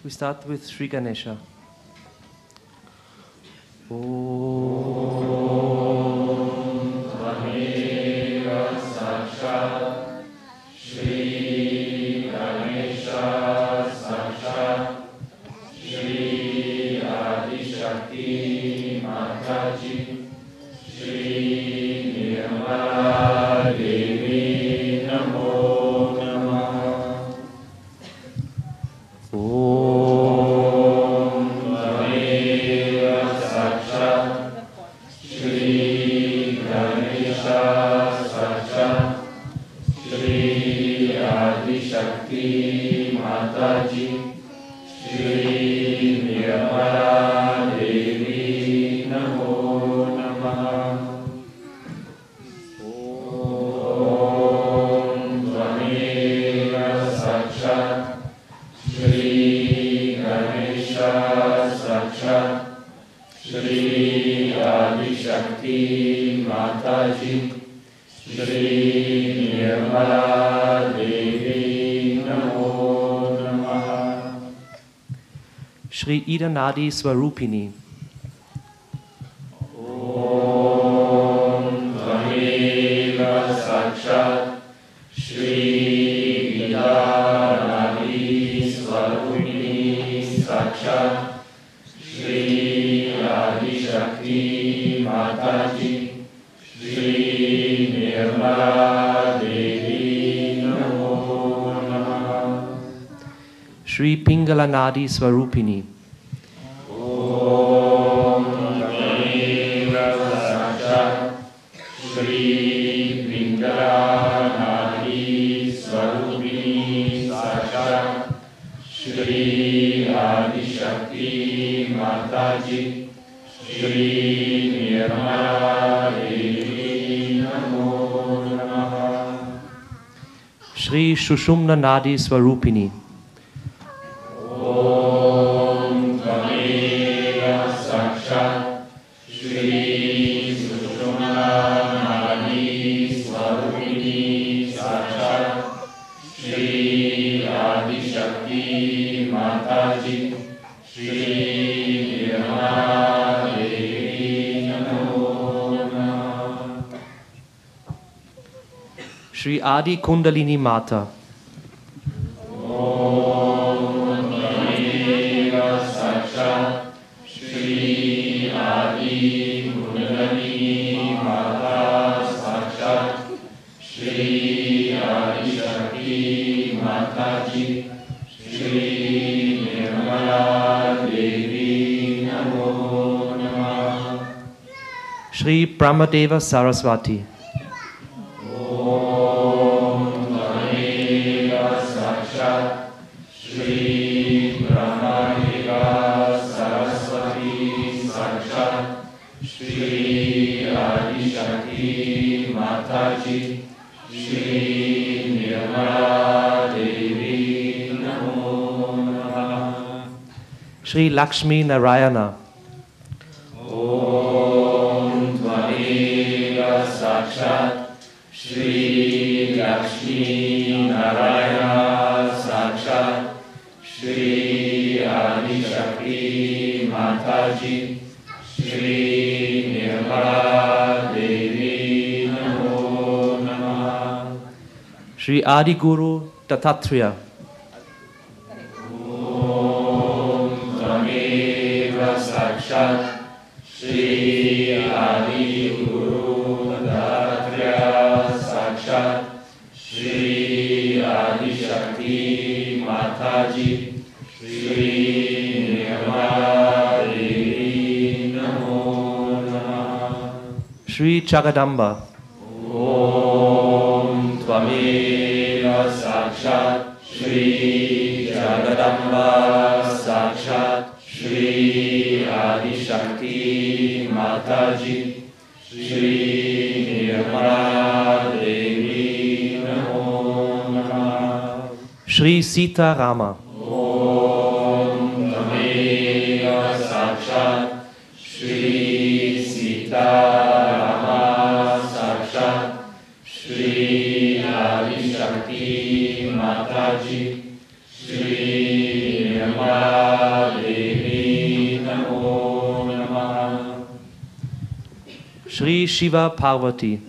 We start with Sri Ganesha. Shri Ida Nadi Swarupini. Om Tvameva Sakshat Shri Ida Nadi Swarupini Sakshat Shri Adi Shakti Mataji Shri Nirmala Devi Namo Namah. Shri Pingala Nadi Swarupini. Shri Adi Shakti Mataji Shri Nirmala Devi Namo Namah. Shri Shushumna Nadi Swarupini. Om Tvameva Sakshat Shri Sushumna Nadi Swarupini Sakshat Shri Adi Shakti Mataji Shri Nirmala Devi Namo Namah. Shri Adi Kundalini Mata. Om Tvameva Sakshat Shri Adi Kundalini Mata Sakshat Shri Adi Shakti Mataji Shri Nirmala Devi Namo Namah. Shri Brahmadeva Saraswati. Om Tvameva Sakshat Shri Brahmadeva Saraswati Sakshat Shri Adi Shakti Mataji Shri Nirmala Devi Namo Namah. Shri Lakshmi Narayana. Om Tvameva Sakshat Shri Lakshmi Narayana Sakshat Shri Adi Shakti Mataji Shri Nirmala Devi Namo Namah. Shri Adi Guru Dattatreya. Om Tvameva Sakshat Shri Adi Guru Dattatreya Sakshat Shri Adi Shakti Mataji Shri Nirmala Devi Namo Namah. Shri Jagadamba. Om Tvameva Sakshat Shri Jagadamba Sakshat Shri Adi Shakti Mataji Shri Nirmala Devi Namo Namah. Shri Sita Rama. Om Tvameva Sakshat Shri Sita Rama Sakshat Shri Adi Shakti Mataji Shri Nirmala Devi Namo Namaha. Shri Shiva Parvati.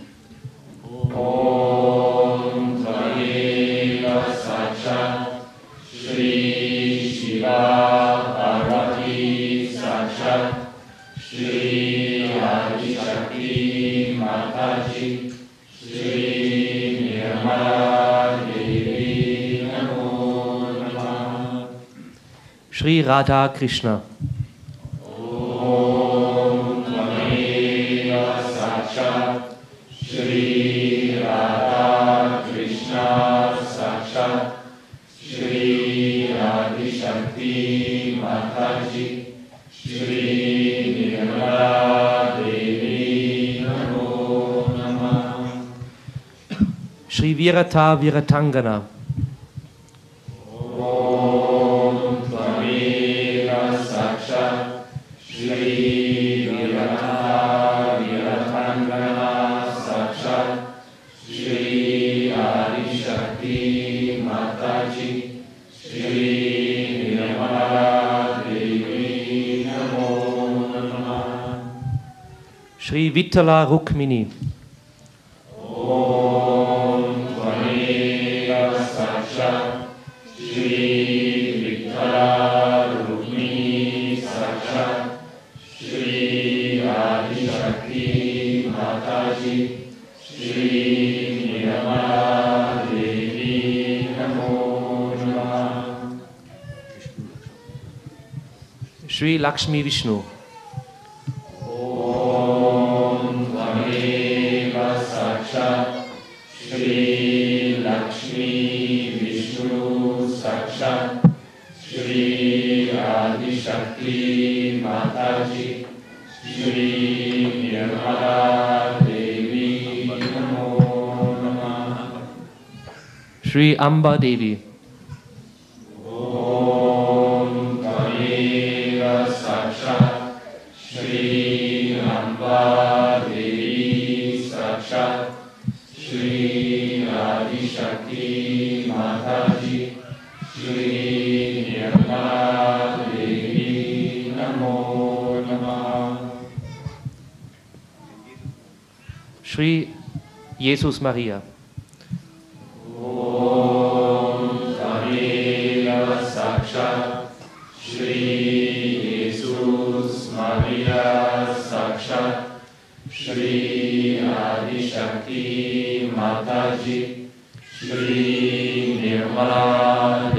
Om Tvameva Sakshat Shri Shiva Parvati Sakshat Shri Adi Shakti Mataji Shri Nirmala Devi Namo Namaha. Shri Radha Krishna. Om Tvameva Sakshat Shri Radha Krishna Sakshat Shri Adi Shakti Mataji Shri Nirmala Devi Namo Namaha. Shri Virata Viratangana. Om Tvameva Sakshat Shri Virata Viratangana Sakshat Shri Adi Shakti Mataji Shri Nirmala Devi Namo Namaha. Shri Vittala Rukmini. Om Tvameva Sakshat Shri Vittala Rukmini Sakshat Shri Adi Shakti Mataji Shri Nirmala Devi Namo Namaha. Shri Lakshmi Vishnu. Om Tvameva Sakshat Shri Lakshmi Vishnu Sakshat Shri Adi Shakti Mataji Shri Nirmala Devi Namo Namaha. Shri Amba Devi. Om Tvameva Sakshat Shri Amba Devi Sakshat Shri Adi Shakti Mataji Shri Nirmala Devi Namo Namaha. Shri Jesus Maria. Om Tvameva Sakshat Shri Jesus Maria Sakshat Shri Adi Shakti Mataji Shri Nirmala